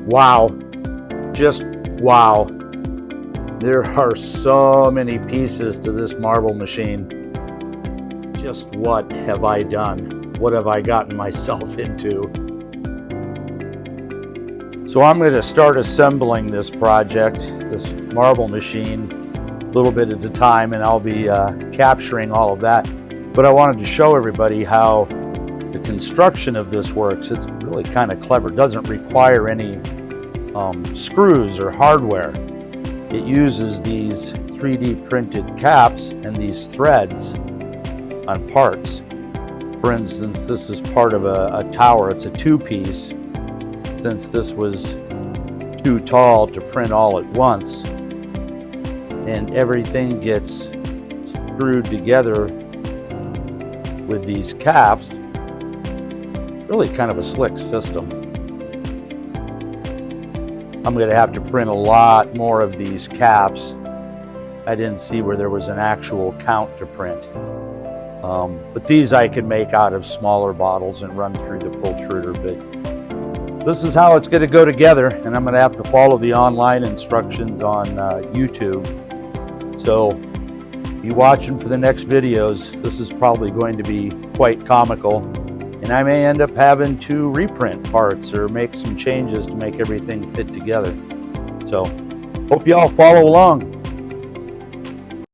Wow, just wow. There are so many pieces to this marble machine. Just what have I done? What have I gotten myself into? So I'm going to start assembling this project, this marble machine, a little bit at a time, and I'll be capturing all of that. But I wanted to show everybody how the construction of this works. It's really kind of clever. It doesn't require any screws or hardware. It uses these 3D printed caps and these threads on parts. For instance, this is part of a tower. It's a two-piece. Since this was too tall to print all at once, and everything gets screwed together with these caps, really kind of a slick system. I'm going to have to print a lot more of these caps. I didn't see where there was an actual count to print. But these I can make out of smaller bottles and run through the pultruder. But this is how it's going to go together, and I'm going to have to follow the online instructions on YouTube. So be watching for the next videos. This is probably going to be quite comical, and I may end up having to reprint parts or make some changes to make everything fit together. So hope you all follow along.